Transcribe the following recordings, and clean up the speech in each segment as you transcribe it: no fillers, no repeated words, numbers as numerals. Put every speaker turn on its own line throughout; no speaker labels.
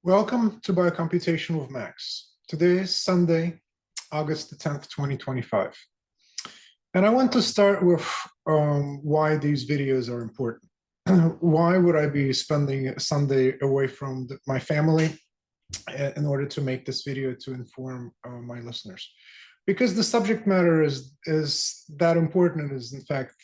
Welcome to Biocomputation with Max. Today is Sunday, August the 10th, 2025. And I want to start with why these videos are important. Why would I be spending a Sunday away from my family in order to make this video to inform my listeners? Because the subject matter is that important and is in fact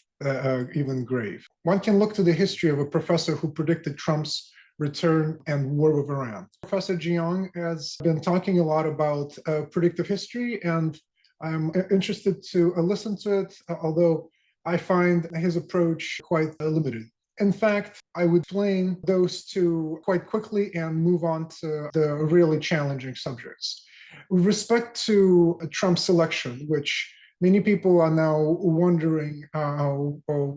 even grave. One can look to the history of a professor who predicted Trump's return and war with Iran. Professor Jiang has been talking a lot about predictive history, and I'm interested to listen to it, although I find his approach quite limited. In fact, I would explain those two quite quickly and move on to the really challenging subjects. With respect to Trump's election, which many people are now wondering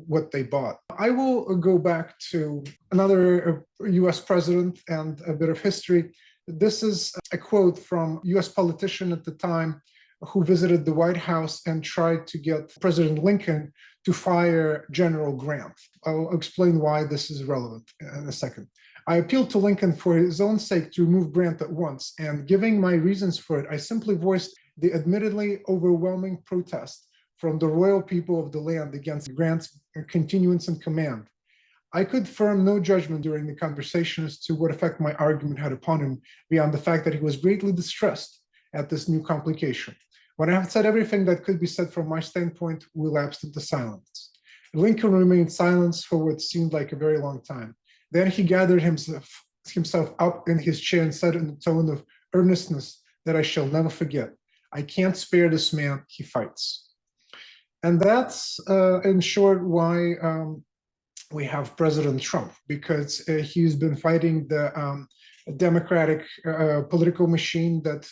what they bought, I will go back to another US president and a bit of history. This is a quote from US politician at the time who visited the White House and tried to get President Lincoln to fire General Grant. I'll explain why this is relevant in a second. I appealed to Lincoln for his own sake to remove Grant at once, and giving my reasons for it, I simply voiced the admittedly overwhelming protest from the royal people of the land against Grant's continuance in command. I could firm no judgment during the conversation as to what effect my argument had upon him, beyond the fact that he was greatly distressed at this new complication. When I had said everything that could be said from my standpoint, we lapsed into silence. Lincoln remained silent for what seemed like a very long time. Then he gathered himself up in his chair and said in a tone of earnestness that I shall never forget, "I can't spare this man, he fights." And that's, in short, why we have President Trump, because he's been fighting the Democratic political machine that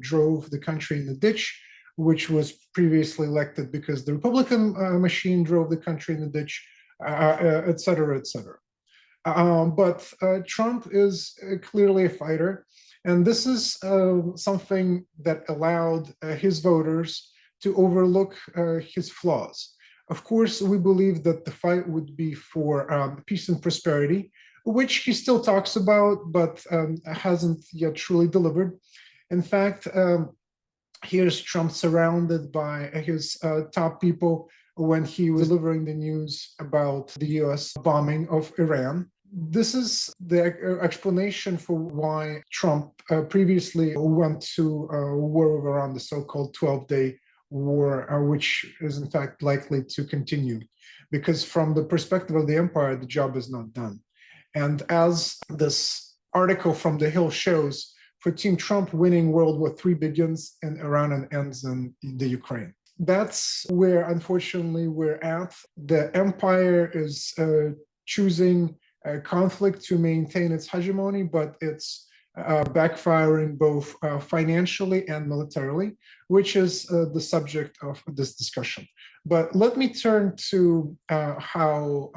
drove the country in the ditch, which was previously elected because the Republican machine drove the country in the ditch, et cetera, et cetera. But Trump is clearly a fighter, and this is something that allowed his voters to overlook his flaws. Of course, we believe that the fight would be for peace and prosperity, which he still talks about, but hasn't yet truly delivered. In fact, here's Trump surrounded by his top people when he was delivering the news about the US bombing of Iran. This is the explanation for why Trump previously went to war with Iran, the so-called 12-day war, which is in fact likely to continue, because from the perspective of the empire, the job is not done. And as this article from The Hill shows, for Team Trump, winning World War III begins in Iran and ends in the Ukraine. That's where, unfortunately, we're at. The empire is choosing conflict to maintain its hegemony, but it's backfiring both financially and militarily, which is the subject of this discussion. But let me turn to how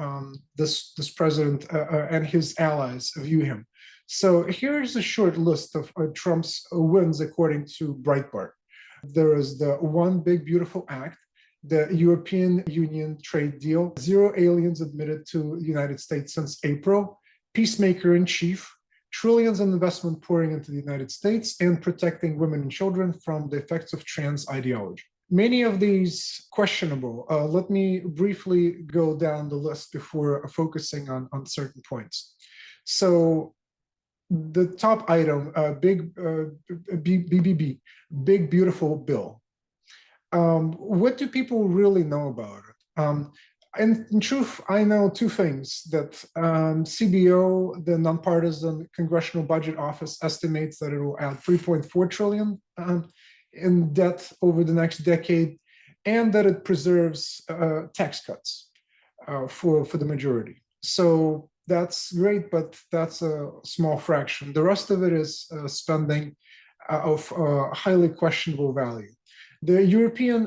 this president and his allies view him. So here's a short list of Trump's wins according to Breitbart. There is the One Big Beautiful Act, the European Union trade deal, 0 aliens admitted to the United States since April, peacemaker in chief, trillions in investment pouring into the United States, and protecting women and children from the effects of trans ideology. Many of these questionable. Let me briefly go down the list before focusing on certain points. So the top item, BBB, Big Beautiful Bill. What do people really know about it? In truth, I know two things: that CBO, the Nonpartisan Congressional Budget Office, estimates that it will add 3.4 trillion in debt over the next decade, and that it preserves tax cuts for the majority. So that's great, but that's a small fraction. The rest of it is spending of highly questionable value. The European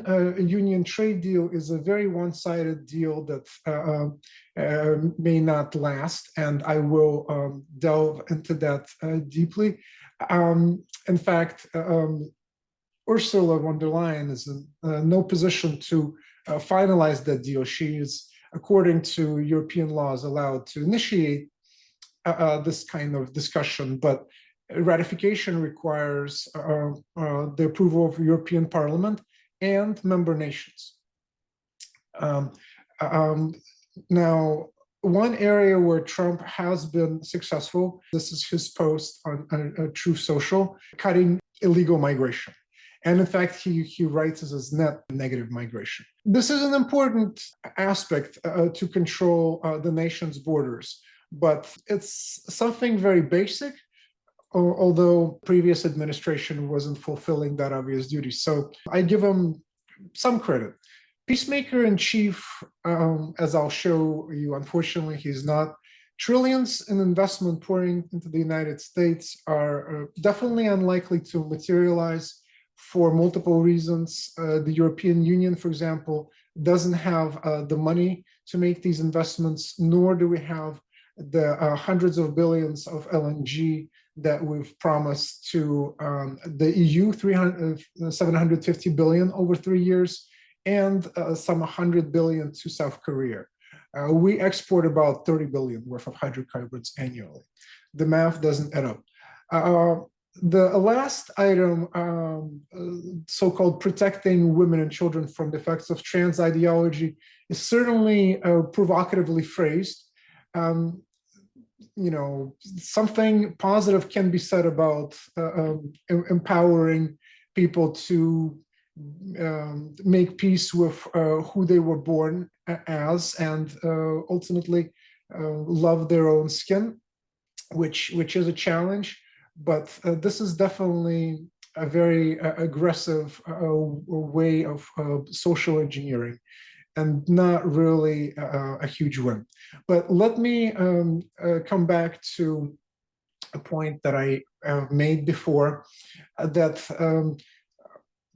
Union trade deal is a very one-sided deal that may not last, and I will delve into that deeply. In fact, Ursula von der Leyen is in no position to finalize that deal. She is, according to European laws, allowed to initiate this kind of discussion, but Ratification requires the approval of European Parliament and member nations. Now, one area where Trump has been successful, this is his post on Truth Social, cutting illegal migration. And in fact, he writes this as net negative migration. This is an important aspect to control the nation's borders, but it's something very basic, although previous administration wasn't fulfilling that obvious duty. So I give him some credit. Peacemaker in chief, as I'll show you, unfortunately, he's not. Trillions in investment pouring into the United States are definitely unlikely to materialize for multiple reasons. The European Union, for example, doesn't have the money to make these investments, nor do we have the hundreds of billions of LNG that we've promised to the EU, 750 billion over 3 years, and some 100 billion to South Korea. We export about 30 billion worth of hydrocarbons annually. The math doesn't add up. The last item, so-called protecting women and children from the effects of trans ideology, is certainly provocatively phrased. You know, something positive can be said about empowering people to make peace with who they were born as, and ultimately love their own skin, which is a challenge. But this is definitely a very aggressive way of social engineering, and not really a huge win. But let me come back to a point that I made before, that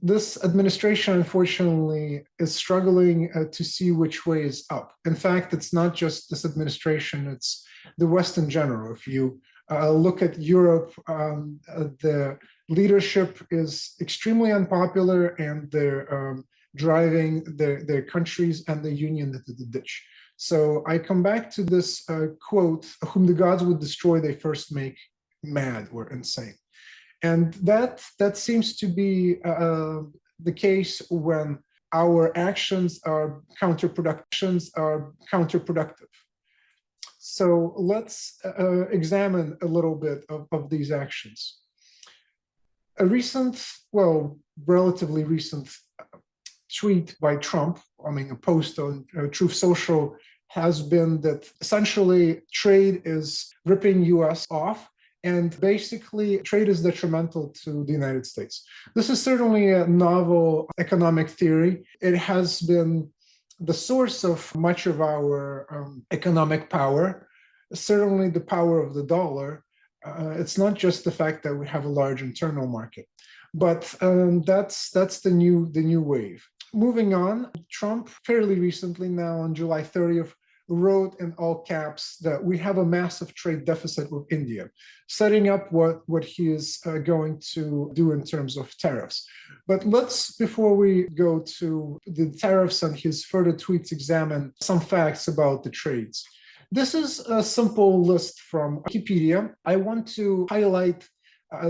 this administration, unfortunately, is struggling to see which way is up. In fact, it's not just this administration, it's the West in general. If you look at Europe, the leadership is extremely unpopular, and they're driving their countries and the union into the ditch. So I come back to this quote, "Whom the gods would destroy, they first make mad or insane." And that seems to be the case when our actions are counterproductive. So let's examine a little bit of these actions. A recent, well, relatively recent tweet by Trump, I mean, a post on Truth Social, has been that essentially trade is ripping US off, and basically trade is detrimental to the United States. This is certainly a novel economic theory. It has been the source of much of our economic power, certainly the power of the dollar. It's not just the fact that we have a large internal market, but that's the new wave. Moving on, Trump fairly recently, now on July 30th, wrote in all caps that we have a massive trade deficit with India, setting up what he is going to do in terms of tariffs. But let's, before we go to the tariffs and his further tweets, examine some facts about the trades. This is a simple list from Wikipedia. I want to highlight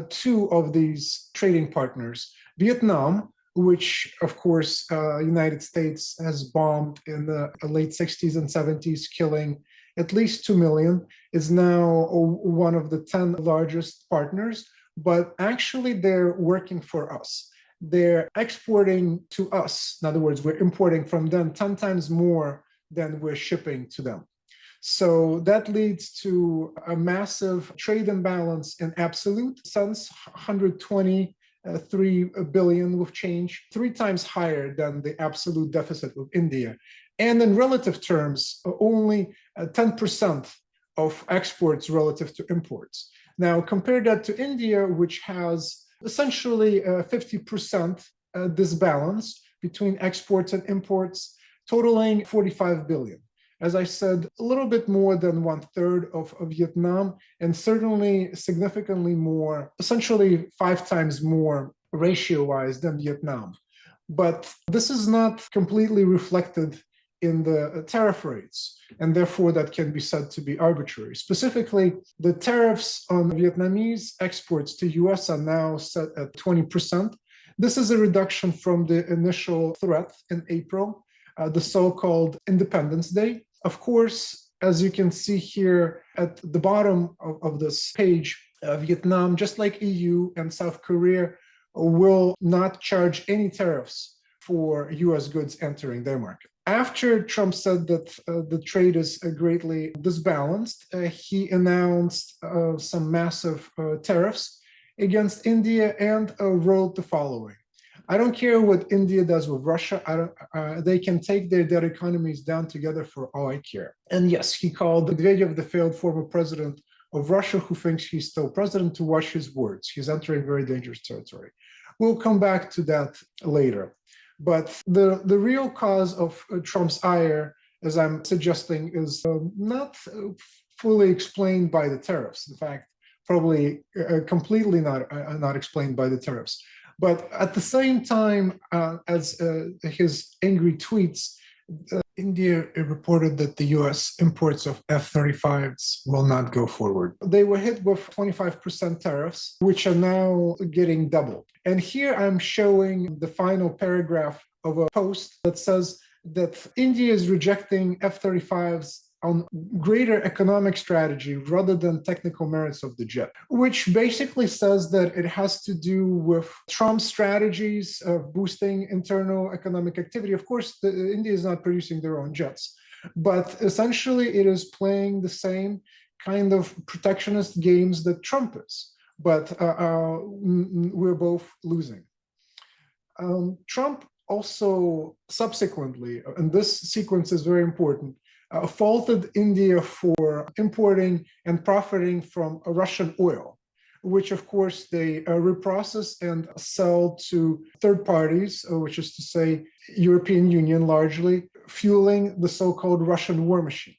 two of these trading partners. Vietnam, which, of course, United States has bombed in the late 60s and 70s, killing at least 2 million, is now one of the 10 largest partners, but actually they're working for us. They're exporting to us. In other words, we're importing from them 10 times more than we're shipping to them. So that leads to a massive trade imbalance in absolute sense, 123 billion with change, 3 times higher than the absolute deficit with India. And in relative terms, only 10% of exports relative to imports. Now, compare that to India, which has essentially 50% disbalance between exports and imports, totaling 45 billion. As I said, a little bit more than 1/3 of Vietnam, and certainly significantly more, essentially 5 times more ratio-wise than Vietnam. But this is not completely reflected in the tariff rates, and therefore that can be said to be arbitrary. Specifically, the tariffs on Vietnamese exports to US are now set at 20%. This is a reduction from the initial threat in April, the so-called Independence Day. Of course, as you can see here at the bottom of this page, Vietnam, just like EU and South Korea, will not charge any tariffs for US goods entering their market. After Trump said that the trade is greatly disbalanced, he announced some massive tariffs against India and wrote the following. I don't care what India does with Russia. They can take their dead economies down together for all I care. And yes, he called Medvedev, the failed former president of Russia, who thinks he's still president, to watch his words. He's entering very dangerous territory. We'll come back to that later. But the real cause of Trump's ire, as I'm suggesting, is not fully explained by the tariffs. In fact, probably completely not explained by the tariffs. But at the same time as his angry tweets, India reported that the US imports of F-35s will not go forward. They were hit with 25% tariffs, which are now getting doubled. And here I'm showing the final paragraph of a post that says that India is rejecting F-35s on greater economic strategy rather than technical merits of the jet, which basically says that it has to do with Trump's strategies of boosting internal economic activity. Of course, India is not producing their own jets, but essentially it is playing the same kind of protectionist games that Trump is, but we're both losing. Trump also subsequently, and this sequence is very important, faulted India for importing and profiting from Russian oil, which of course they reprocess and sell to third parties, which is to say European Union largely, fueling the so-called Russian war machine.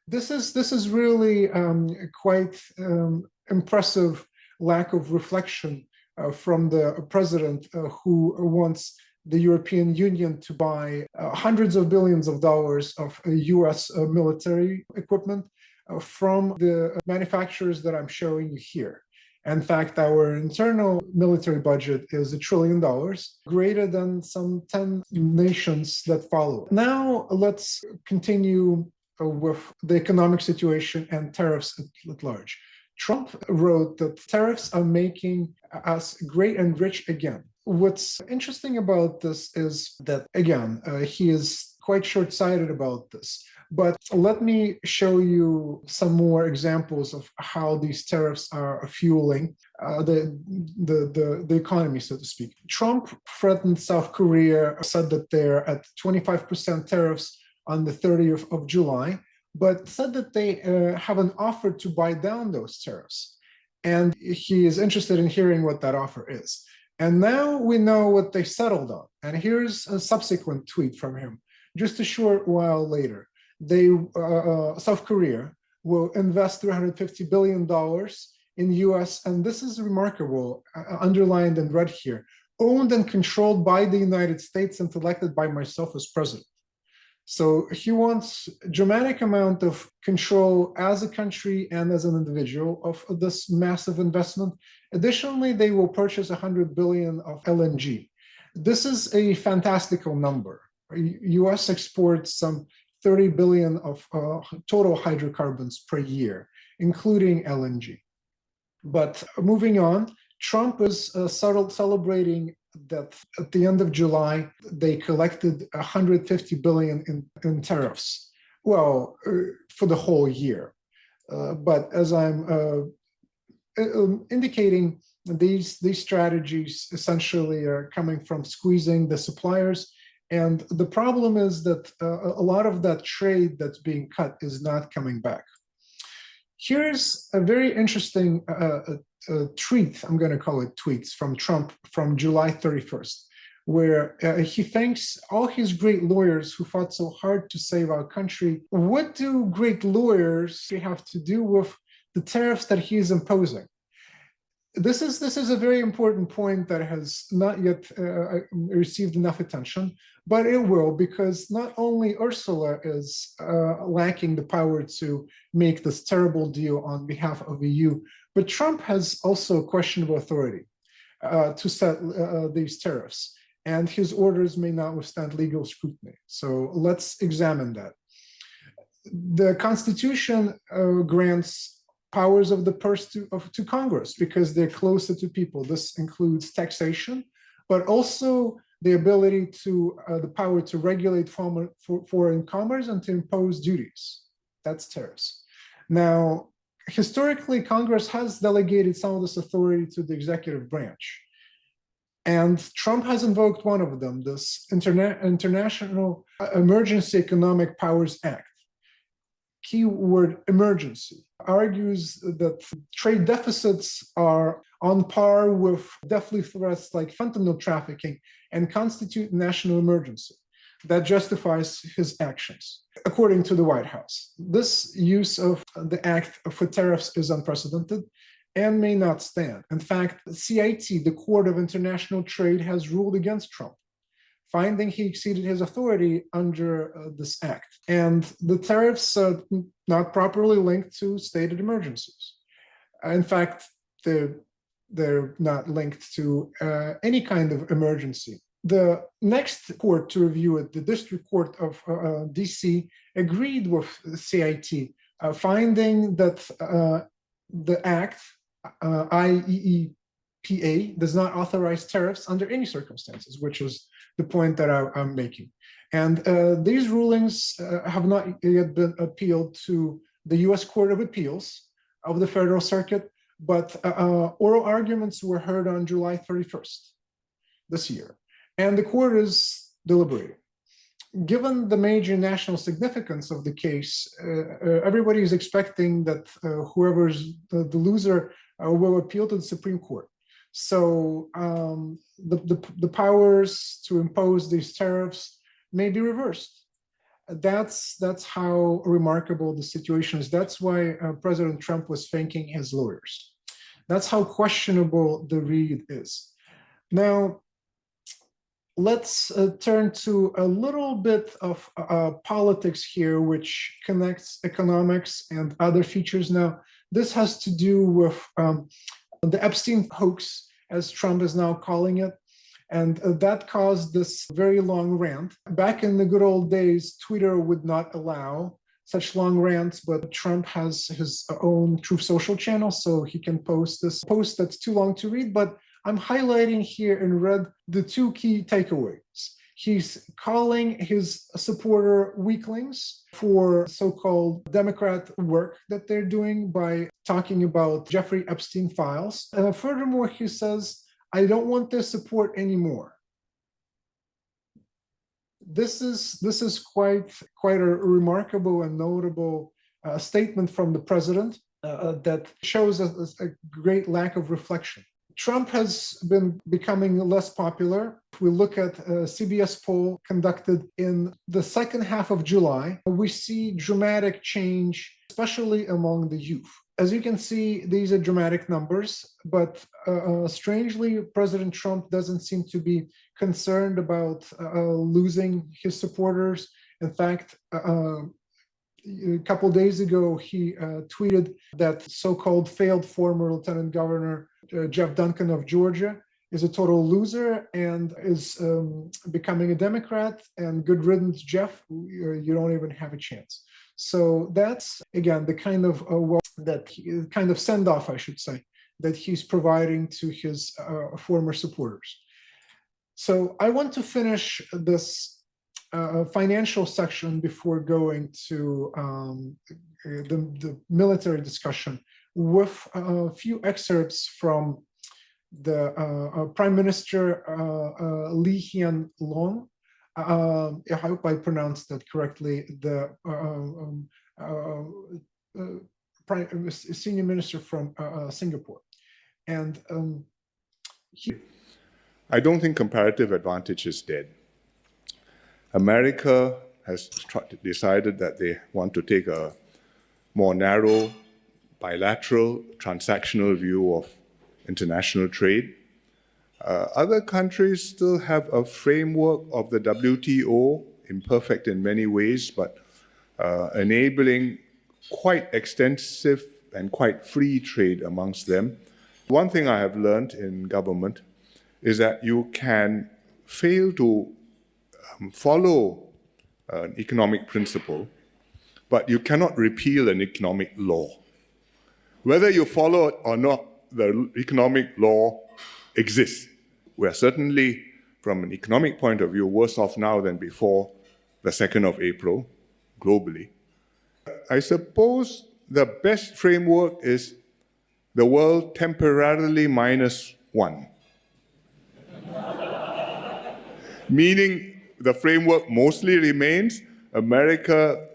This is really quite impressive lack of reflection from the president who wants the European Union to buy hundreds of billions of dollars of US military equipment from the manufacturers that I'm showing you here. In fact, our internal military budget is $1 trillion, greater than some 10 nations that follow. Now let's continue with the economic situation and tariffs at large. Trump wrote that tariffs are making us great and rich again. What's interesting about this is that, again, he is quite short-sighted about this. But let me show you some more examples of how these tariffs are fueling the economy, so to speak. Trump threatened South Korea, said that they're at 25% tariffs on the 30th of July, but said that they haven't offered to buy down those tariffs. And he is interested in hearing what that offer is. And now we know what they settled on. And here's a subsequent tweet from him, just a short while later. South Korea will invest $350 billion in US, and this is remarkable, underlined in red here, owned and controlled by the United States and elected by myself as president. So he wants a dramatic amount of control as a country and as an individual of this massive investment. Additionally, they will purchase 100 billion of LNG. This is a fantastical number. US exports some 30 billion of total hydrocarbons per year, including LNG. But moving on, Trump is celebrating that at the end of July, they collected 150 billion in tariffs. Well, for the whole year. But as I'm indicating, these strategies essentially are coming from squeezing the suppliers. And the problem is that a lot of that trade that's being cut is not coming back. Here's a very interesting tweet, I'm going to call it tweets, from Trump from July 31st, where he thanks all his great lawyers who fought so hard to save our country. What do great lawyers have to do with the tariffs that he is imposing? This is a very important point that has not yet received enough attention, but it will, because not only Ursula is lacking the power to make this terrible deal on behalf of the EU, but Trump has also questionable authority to set these tariffs, and his orders may not withstand legal scrutiny. So let's examine that. The Constitution grants powers of the purse to Congress because they're closer to people. This includes taxation, but also the ability to the power to regulate foreign commerce and to impose duties. That's tariffs. Now, historically, Congress has delegated some of this authority to the executive branch. And Trump has invoked one of them, this International Emergency Economic Powers Act. Keyword emergency, argues that trade deficits are on par with deathly threats like fentanyl trafficking and constitute national emergency. That justifies his actions, according to the White House. This use of the act for tariffs is unprecedented and may not stand. In fact, CIT, the Court of International Trade, has ruled against Trump, finding he exceeded his authority under this act. And the tariffs are not properly linked to stated emergencies. In fact, they're not linked to any kind of emergency. The next court to review it, the District Court of DC, agreed with CIT, finding that the act, IEEPA, does not authorize tariffs under any circumstances, which is the point that I'm making. And these rulings have not yet been appealed to the US Court of Appeals of the Federal Circuit, but oral arguments were heard on July 31st this year, and the court is deliberating. Given the major national significance of the case, everybody is expecting that whoever's the loser will appeal to the Supreme Court. So the powers to impose these tariffs may be reversed. That's how remarkable the situation is. That's why President Trump was thanking his lawyers. That's how questionable the read is. Now, let's turn to a little bit of politics here, which connects economics and other features. Now, this has to do with the Epstein hoax, as Trump is now calling it. And that caused this very long rant. Back in the good old days, Twitter would not allow such long rants, but Trump has his own Truth Social channel, so he can post this post that's too long to read. But I'm highlighting here in red the two key takeaways. He's calling his supporter weaklings for so-called Democrat work that they're doing by talking about Jeffrey Epstein files. Furthermore, he says, I don't want their support anymore. This is quite a remarkable and notable statement from the president that shows a great lack of reflection. Trump has been becoming less popular. If we look at a CBS poll conducted in the second half of July, we see dramatic change, especially among the youth. As you can see, these are dramatic numbers, but strangely, President Trump doesn't seem to be concerned about losing his supporters. In fact, a couple days ago, he tweeted that so-called failed former Lieutenant Governor Jeff Duncan of Georgia is a total loser and is becoming a Democrat, and good riddance, Jeff, you don't even have a chance. So that's, again, the kind of kind of send-off, I should say, that he's providing to his former supporters. So I want to finish this financial section before going to the military discussion with a few excerpts from the Prime Minister Lee Hsien Loong. I hope I pronounced that correctly. The senior minister from Singapore, and
I don't think comparative advantage is dead. America has decided that they want to take a more narrow, bilateral, transactional view of international trade. Other countries still have a framework of the WTO, imperfect in many ways, but enabling quite extensive and quite free trade amongst them. One thing I have learned in government is that you can fail to follow an economic principle, but you cannot repeal an economic law. Whether you follow it or not, the economic law exists. We are certainly, from an economic point of view, worse off now than before the 2nd of April, globally. I suppose the best framework is the world temporarily -1. Meaning the framework mostly remains. America,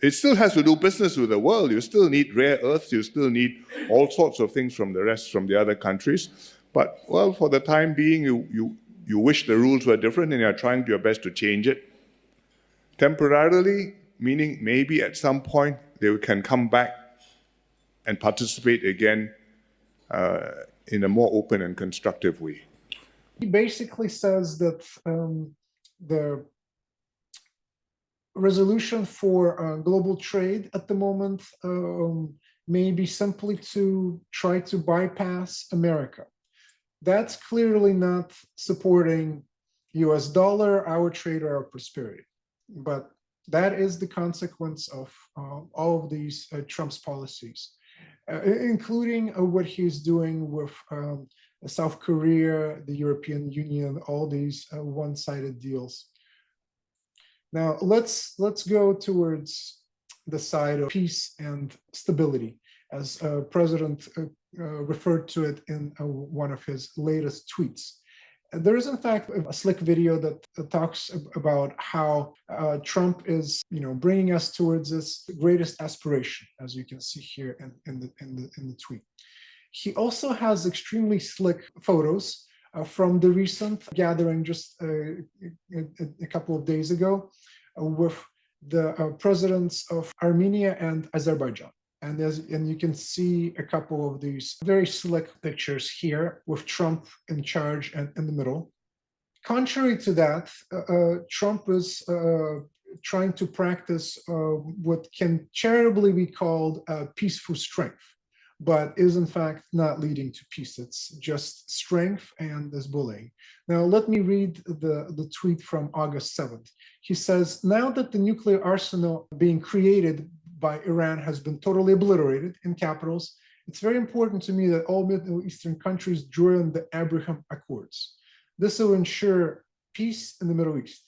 it still has to do business with the world. You still need rare earths. You still need all sorts of things from the other countries. But, well, for the time being, you wish the rules were different and you're trying your best to change it. Temporarily, meaning maybe at some point they can come back and participate again in a more open and constructive way.
He basically says that the resolution for global trade at the moment may be simply to try to bypass America. That's clearly not supporting US dollar, our trade, or our prosperity. But that is the consequence of all of these Trump's policies, including what he's doing with South Korea, the European Union, all these one-sided deals. Now, let's go towards the side of peace and stability, as President referred to it in one of his latest tweets. There is, in fact, a slick video that talks about how Trump is, bringing us towards this greatest aspiration, as you can see here in the tweet. He also has extremely slick photos from the recent gathering just a couple of days ago with the presidents of Armenia and Azerbaijan. And you can see a couple of these very slick pictures here with Trump in charge and in the middle. Contrary to that, Trump is trying to practice what can charitably be called peaceful strength, but is in fact not leading to peace. It's just strength and this bullying. Now, let me read the tweet from August 7th. He says, now that the nuclear arsenal being created by Iran has been totally obliterated in capitals, it's very important to me that all Middle Eastern countries join the Abraham Accords. This will ensure peace in the Middle East.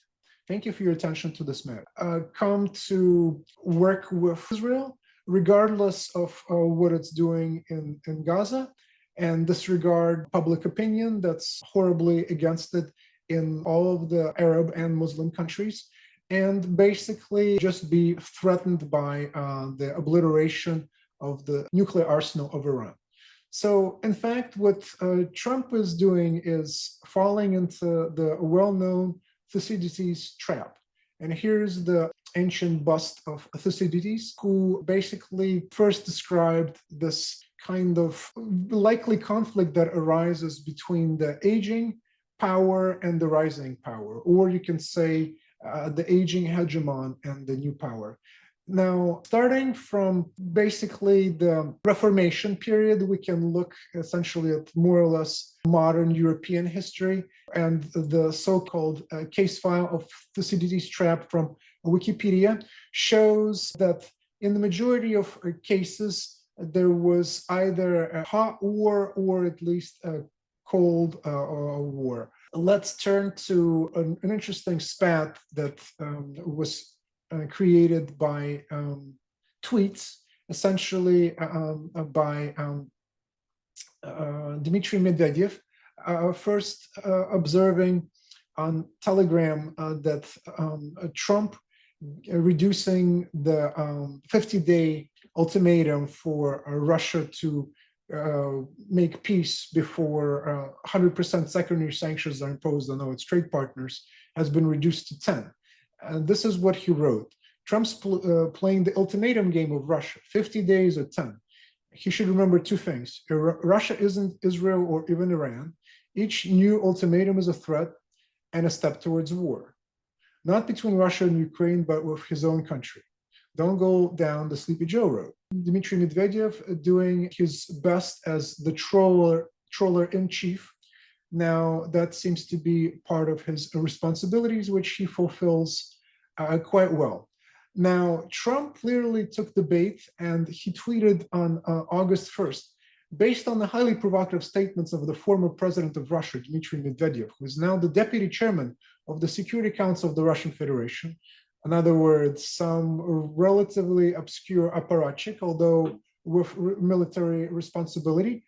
Thank you for your attention to this matter. Come to work with Israel, regardless of what it's doing in Gaza, and disregard public opinion that's horribly against it in all of the Arab and Muslim countries, and basically just be threatened by the obliteration of the nuclear arsenal of Iran. So, in fact, what Trump is doing is falling into the well-known Thucydides trap. And here's the ancient bust of Thucydides, who basically first described this kind of likely conflict that arises between the aging power and the rising power, or you can say the aging hegemon and the new power. Now, starting from basically the Reformation period, we can look essentially at more or less modern European history, and the so-called case file of Thucydides trap from Wikipedia shows that in the majority of cases, there was either a hot war or at least a cold war. Let's turn to an interesting spat that was created by tweets, essentially by Dmitry Medvedev, first observing on Telegram that Trump reducing the 50-day ultimatum for Russia to make peace before 100% secondary sanctions are imposed on all its trade partners has been reduced to 10. And this is what he wrote. Trump's playing the ultimatum game of Russia, 50 days or 10. he should remember two things. Russia isn't Israel or even Iran. Each new ultimatum is a threat and a step towards war, not between Russia and Ukraine, but with his own country. Don't go down the Sleepy Joe road. Dmitry Medvedev doing his best as the troller in chief. Now, that seems to be part of his responsibilities, which he fulfills quite well. Now, Trump clearly took the bait, and he tweeted on August 1st, based on the highly provocative statements of the former president of Russia, Dmitry Medvedev, who is now the deputy chairman of the Security Council of the Russian Federation. In other words, some relatively obscure apparatchik, although with military responsibility.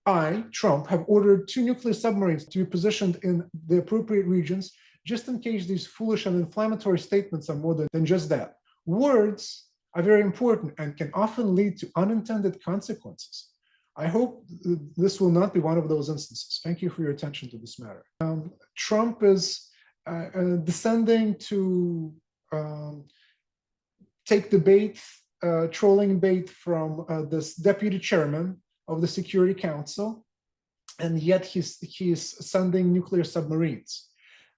I, Trump, have ordered 2 nuclear submarines to be positioned in the appropriate regions, just in case these foolish and inflammatory statements are more than just that. Words are very important and can often lead to unintended consequences. I hope this will not be one of those instances. Thank you for your attention to this matter. Trump is descending to take the bait, trolling bait from this deputy chairman of the Security Council, and yet he's sending nuclear submarines.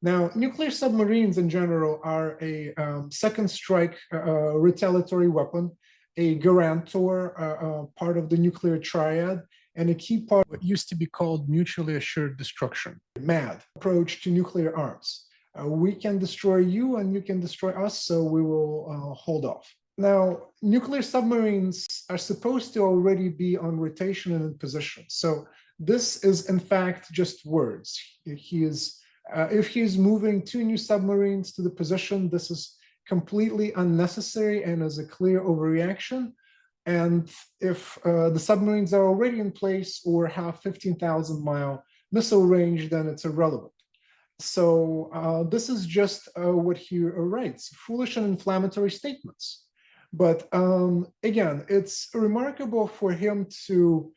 Now, nuclear submarines in general are a second strike retaliatory weapon, a guarantor, part of the nuclear triad, and a key part of what used to be called mutually assured destruction, MAD, approach to nuclear arms. We can destroy you and you can destroy us, so we will hold off. Now, nuclear submarines are supposed to already be on rotation and in position. So this is, in fact, just words. If he's moving 2 new submarines to the position, this is completely unnecessary and is a clear overreaction. And if the submarines are already in place or have 15,000-mile missile range, then it's irrelevant. So this is just what he writes, foolish and inflammatory statements. But again, it's remarkable for him to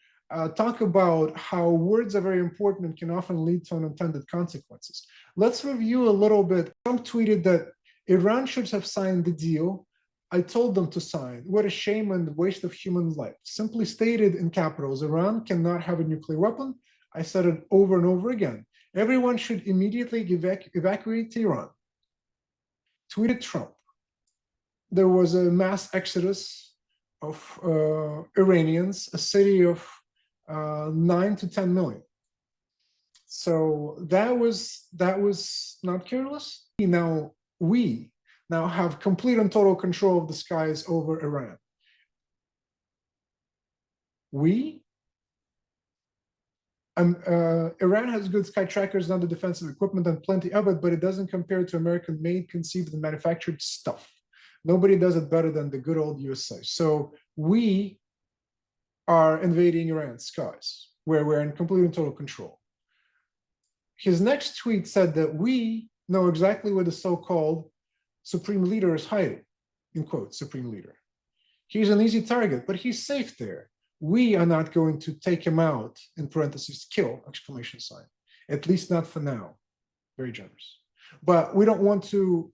talk about how words are very important and can often lead to unintended consequences. Let's review a little bit. Trump tweeted that Iran should have signed the deal. I told them to sign. What a shame and waste of human life. Simply stated in capitals, Iran cannot have a nuclear weapon. I said it over and over again. Everyone should immediately evacuate Iran. Tweeted Trump. There was a mass exodus of Iranians, a city of 9 to 10 million. So that was not careless. We now have complete and total control of the skies over Iran. Iran has good sky trackers, not the defensive equipment, and plenty of it, but it doesn't compare to American-made, conceived, and manufactured stuff. Nobody does it better than the good old USA. So we are invading Iran's skies, where we're in complete and total control. His next tweet said that we know exactly where the so-called supreme leader is hiding, in quotes, supreme leader. He's an easy target, but he's safe there. We are not going to take him out, in parentheses, kill, exclamation sign. At least not for now. Very generous. But we don't want to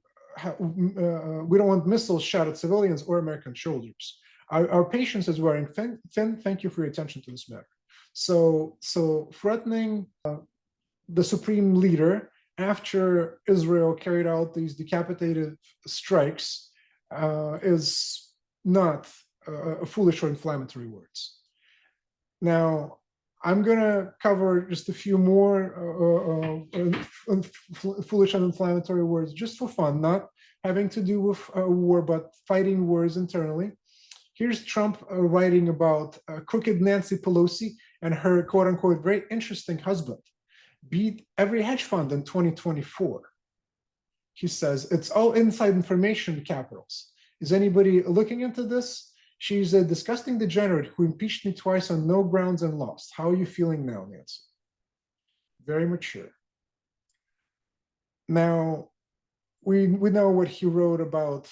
we don't want missiles shot at civilians or American soldiers. Our patience is wearing thin. Thank you for your attention to this matter. So threatening the supreme leader after Israel carried out these decapitated strikes is not foolish or inflammatory words. Now, I'm going to cover just a few more foolish and inflammatory words just for fun, not having to do with war, but fighting wars internally. Here's Trump writing about crooked Nancy Pelosi and her quote-unquote very interesting husband beat every hedge fund in 2024. He says, it's all inside information, capitals. Is anybody looking into this? She's a disgusting degenerate who impeached me twice on no grounds and lost. How are you feeling now, Nancy? Very mature. Now, we know what he wrote about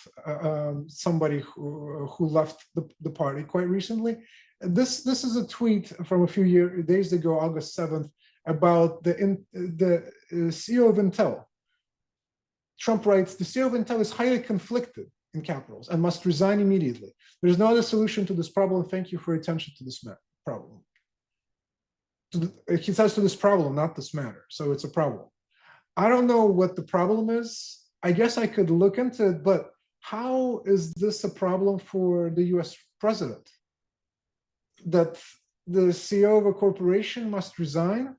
somebody who left the party quite recently. This is a tweet from a few days ago, August 7th, about the CEO of Intel. Trump writes, the CEO of Intel is highly conflicted in capitals and must resign immediately. There's no other solution to this problem. Thank you for your attention to this problem. He says to this problem, not this matter. So it's a problem. I don't know what the problem is. I guess I could look into it, but how is this a problem for the US president? That the CEO of a corporation must resign?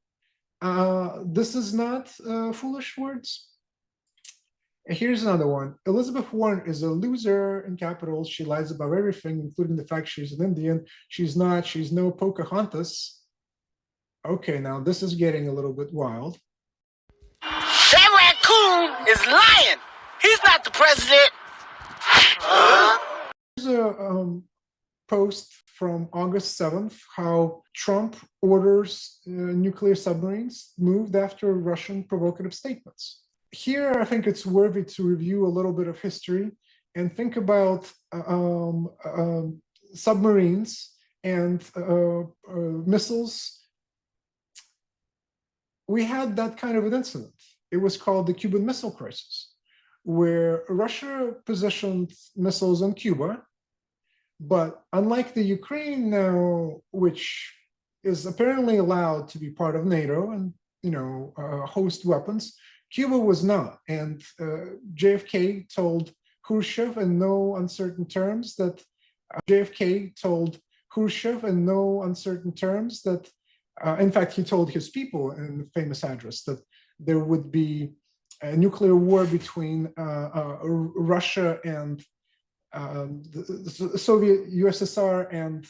This is not foolish words. Here's another one. Elizabeth Warren is a loser in capitals. She lies about everything, including the fact she's an Indian. She's not. She's no Pocahontas. Okay, now this is getting a little bit wild.
That raccoon is lying. He's not the president.
Here's a post from August 7th, how Trump orders nuclear submarines moved after Russian provocative statements. Here, I think it's worthy to review a little bit of history and think about submarines and missiles. We had that kind of an incident. It was called the Cuban Missile Crisis, where Russia positioned missiles on Cuba, but unlike the Ukraine now, which is apparently allowed to be part of NATO and host weapons, Cuba was not. And JFK told Khrushchev in no uncertain terms that in fact, he told his people in the famous address that there would be a nuclear war between Russia and the Soviet USSR and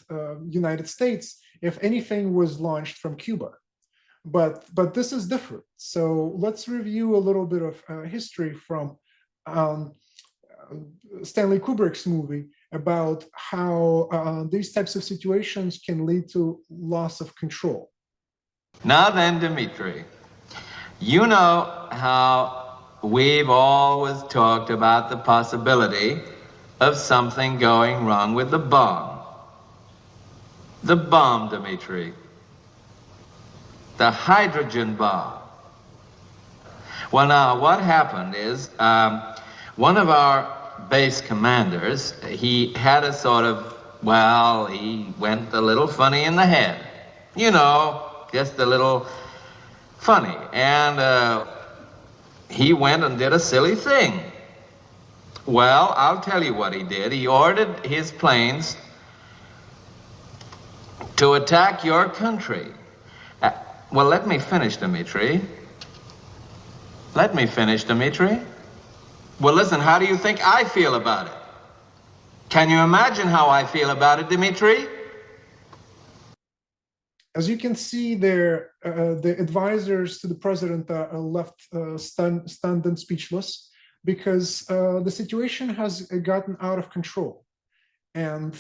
United States if anything was launched from Cuba. But this is different. So let's review a little bit of history from Stanley Kubrick's movie about how these types of situations can lead to loss of control.
Now then, Dmitry, you know how we've always talked about the possibility of something going wrong with the bomb. The bomb, Dmitry. The hydrogen bomb. Well, now, what happened is one of our base commanders, he had a sort of, well, he went a little funny in the head. Just a little funny. And he went and did a silly thing. Well, I'll tell you what he did. He ordered his planes to attack your country. Well, let me finish, Dmitry. Let me finish, Dmitry. Well, listen, how do you think I feel about it? Can you imagine how I feel about it, Dmitry?
As you can see there, the advisors to the president are left stunned and speechless because the situation has gotten out of control. And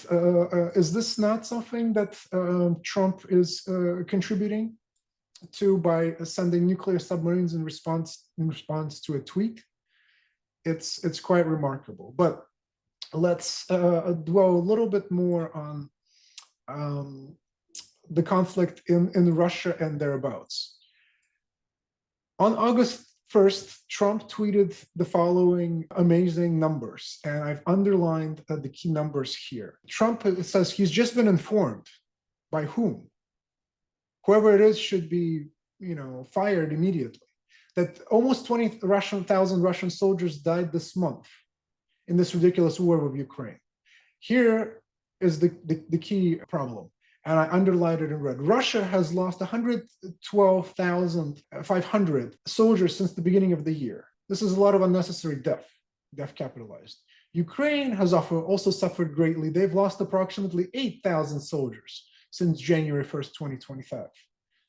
is this not something that Trump is contributing to by sending nuclear submarines in response to a tweet? It's quite remarkable. But let's dwell a little bit more on the conflict in Russia and thereabouts. On August 1st, Trump tweeted the following amazing numbers, and I've underlined the key numbers here. Trump says he's just been informed. By whom? Whoever it is should be, fired immediately. That almost 20,000 Russian soldiers died this month in this ridiculous war with Ukraine. Here is the key problem, and I underlined it in red. Russia has lost 112,500 soldiers since the beginning of the year. This is a lot of unnecessary death capitalized. Ukraine has also suffered greatly. They've lost approximately 8,000 soldiers since January 1st, 2025.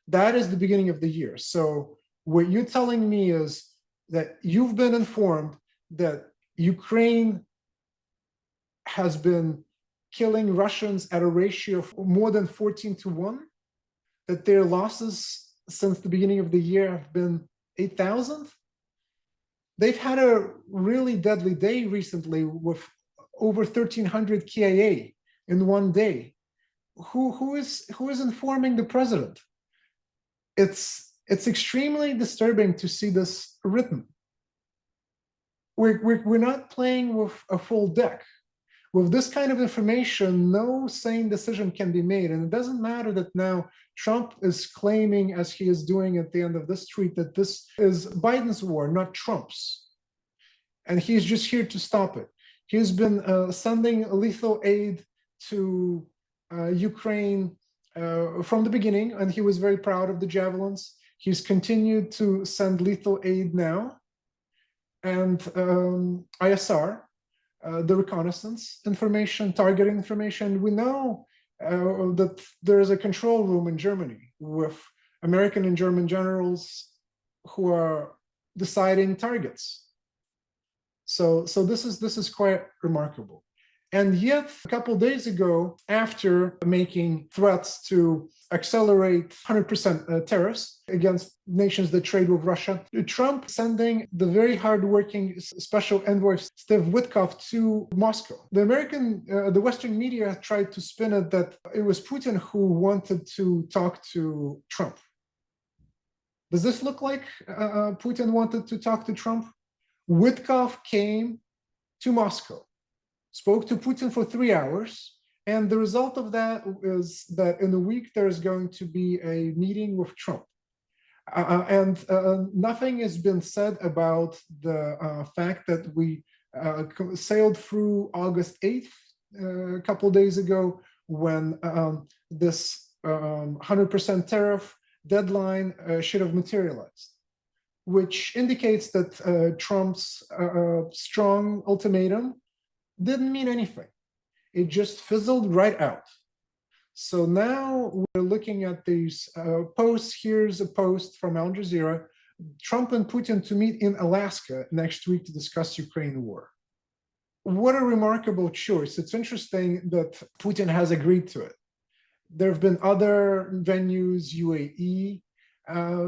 That is the beginning of the year. So what you're telling me is that you've been informed that Ukraine has been killing Russians at a ratio of more than 14-1, that their losses since the beginning of the year have been 8,000. They've had a really deadly day recently with over 1,300 KIA in one day. Who is informing the president? It's extremely disturbing to see this written. we're not playing with a full deck. With this kind of information, no sane decision can be made. And it doesn't matter that now Trump is claiming, as he is doing at the end of this tweet, that this is Biden's war, not Trump's. And he's just here to stop it. He's been sending lethal aid to Ukraine from the beginning, and he was very proud of the javelins. He's continued to send lethal aid now. And ISR, the reconnaissance information, targeting information. We know that there is a control room in Germany with American and German generals who are deciding targets. So this is quite remarkable. And yet, a couple of days ago, after making threats to accelerate 100% tariffs against nations that trade with Russia, Trump sending the very hardworking special envoy Steve Witkoff to Moscow. The Western media tried to spin it that it was Putin who wanted to talk to Trump. Does this look like Putin wanted to talk to Trump? Witkoff came to Moscow, spoke to Putin for 3 hours, and the result of that is that in a week there is going to be a meeting with Trump. Nothing has been said about the fact that we sailed through August 8th a couple of days ago when this 100% tariff deadline should have materialized, which indicates that Trump's strong ultimatum didn't mean anything. It just fizzled right out. So now we're looking at these posts. Here's a post from Al Jazeera, Trump and Putin to meet in Alaska next week to discuss Ukraine war. What a remarkable choice. It's interesting that Putin has agreed to it. There have been other venues, UAE,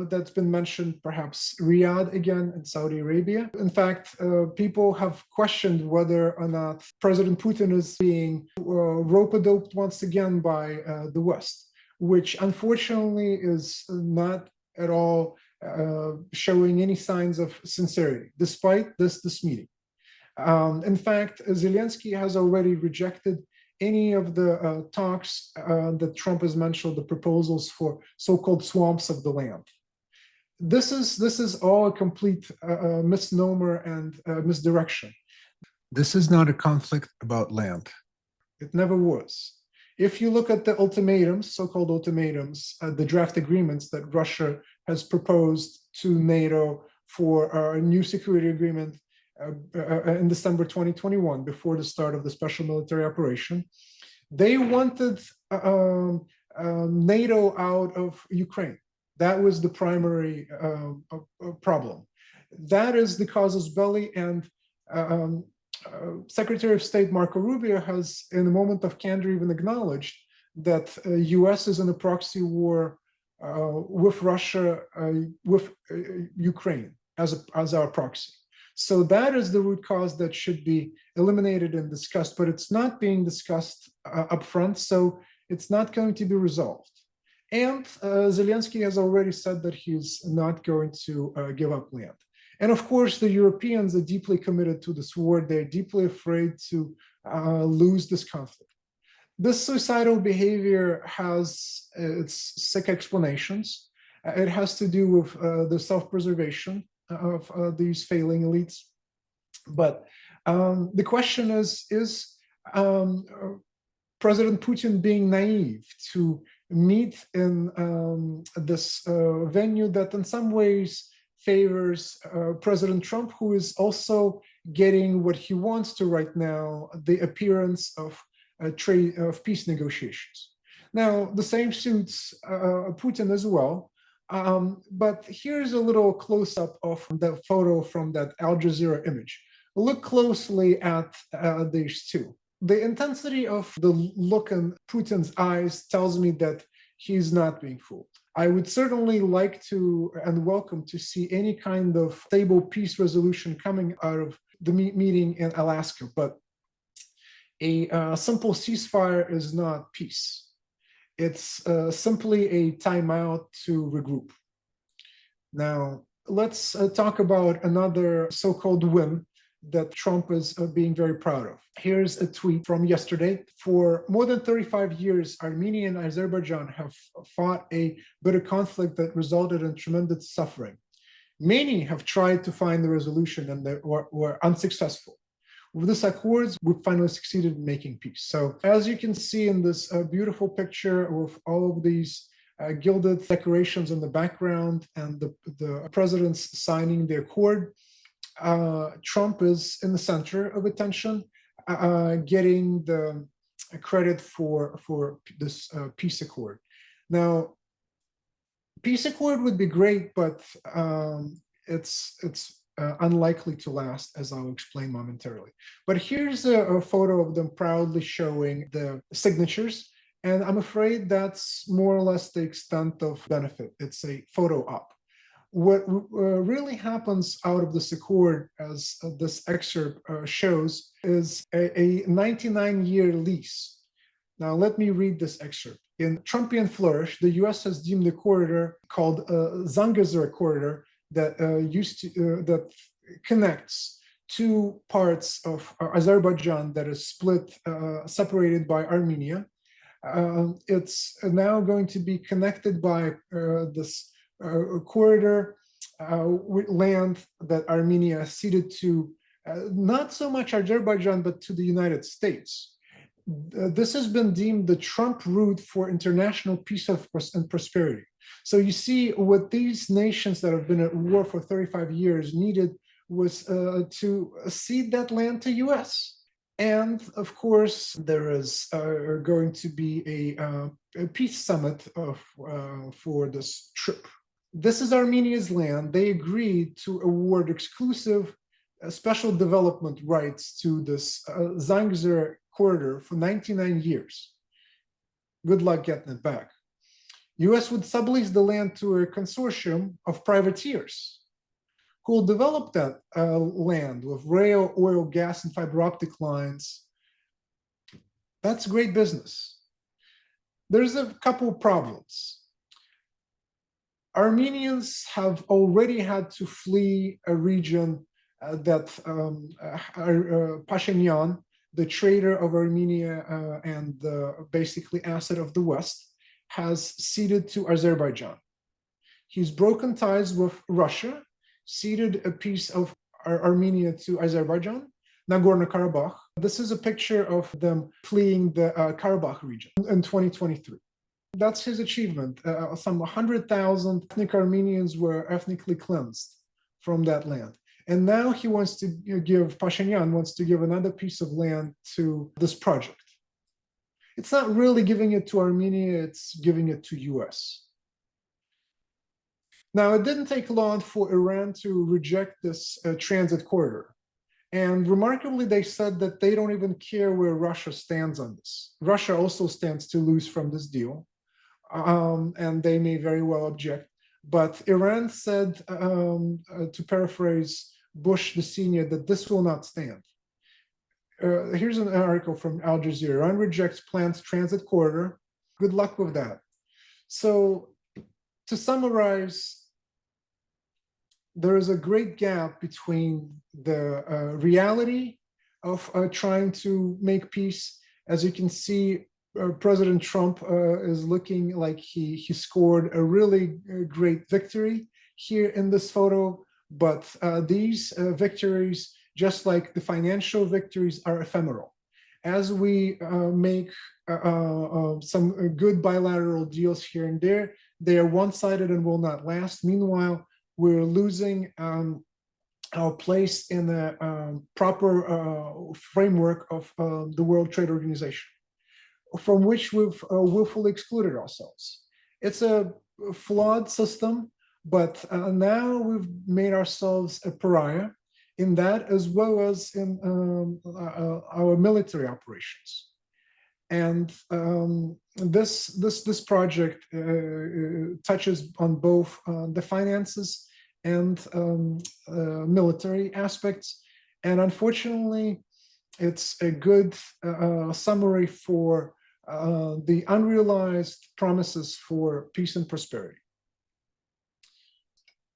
that's been mentioned, perhaps Riyadh again in Saudi Arabia. In fact, people have questioned whether or not President Putin is being rope-a-doped once again by the West, which unfortunately is not at all showing any signs of sincerity, despite this meeting. In fact, Zelensky has already rejected any of the talks that Trump has mentioned, the proposals for so-called swamps of the land. This is all a complete misnomer and misdirection. This is not a conflict about land. It never was. If you look at the ultimatums, so-called ultimatums, the draft agreements that Russia has proposed to NATO for a new security agreement in December 2021, before the start of the special military operation, they wanted NATO out of Ukraine. That was the primary problem. That is the casus belli, and Secretary of State Marco Rubio has, in a moment of candor, even acknowledged that U.S. is in a proxy war with Russia, with Ukraine as our proxy. So that is the root cause that should be eliminated and discussed, but it's not being discussed up front, so it's not going to be resolved. And Zelensky has already said that he's not going to give up land. And of course, the Europeans are deeply committed to this war. They're deeply afraid to lose this conflict. This suicidal behavior has its sick explanations. It has to do with the self-preservation of these failing elites. But the question is President Putin being naive to meet in this venue that in some ways favors President Trump, who is also getting what he wants to right now, the appearance of peace negotiations. Now, the same suits Putin as well. But here's a little close-up of the photo from that Al Jazeera image. Look closely at these two. The intensity of the look in Putin's eyes tells me that he's not being fooled. I would certainly like to and welcome to see any kind of stable peace resolution coming out of the meeting in Alaska, but a simple ceasefire is not peace. It's simply a timeout to regroup. Now, let's talk about another so-called win that Trump is being very proud of. Here's a tweet from yesterday. For more than 35 years, Armenia and Azerbaijan have fought a bitter conflict that resulted in tremendous suffering. Many have tried to find the resolution and they were unsuccessful. With this accords, we finally succeeded in making peace. So as you can see in this beautiful picture with all of these gilded decorations in the background and the presidents signing the accord, Trump is in the center of attention, getting the credit for this peace accord. Now, peace accord would be great, but it's unlikely to last, as I'll explain momentarily. But here's a photo of them proudly showing the signatures, and I'm afraid that's more or less the extent of benefit. It's a photo op. What really happens out of this accord, as this excerpt shows, is a 99-year lease. Now, let me read this excerpt. In Trumpian flourish, the U.S. has deemed the corridor called Zangezur corridor that that connects two parts of Azerbaijan that is split, separated by Armenia. It's now going to be connected by this corridor with land that Armenia ceded to not so much Azerbaijan, but to the United States. This has been deemed the Trump route for international peace and prosperity. So you see, what these nations that have been at war for 35 years needed was to cede that land to US. And of course, there is going to be a peace summit for this TRIPP. This is Armenia's land. They agreed to award exclusive special development rights to this Zangezur corridor for 99 years. Good luck getting it back. US would sublease the land to a consortium of privateers who will develop that land with rail, oil, gas, and fiber optic lines. That's great business. There's a couple of problems. Armenians have already had to flee a region that Pashinyan, the traitor of Armenia and the basically asset of the West, has ceded to Azerbaijan. He's broken ties with Russia, ceded a piece of Armenia to Azerbaijan, Nagorno-Karabakh. This is a picture of them fleeing the Karabakh region in 2023. That's his achievement. Some 100,000 ethnic Armenians were ethnically cleansed from that land. And now he wants to give, Pashinyan wants to give another piece of land to this project. It's not really giving it to Armenia, it's giving it to US. Now, it didn't take long for Iran to reject this transit corridor. And remarkably, they said that they don't even care where Russia stands on this. Russia also stands to lose from this deal, and they may very well object. But Iran said, to paraphrase Bush the senior, that this will not stand. Here's an article from Al Jazeera. Iran rejects planned transit corridor. Good luck with that. So to summarize, there is a great gap between the reality of trying to make peace. As you can see, President Trump is looking like he scored a really great victory here in this photo, but these victories, just like the financial victories, are ephemeral. As we make some good bilateral deals here and there, they are one-sided and will not last. Meanwhile, we're losing our place in the proper framework of the World Trade Organization, from which we've willfully excluded ourselves. It's a flawed system, but now we've made ourselves a pariah in that, as well as in our military operations. And this project touches on both the finances and military aspects. And unfortunately, it's a good summary for the unrealized promises for peace and prosperity.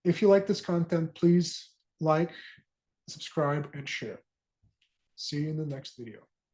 If you like this content, please like, subscribe, and share. See you in the next video.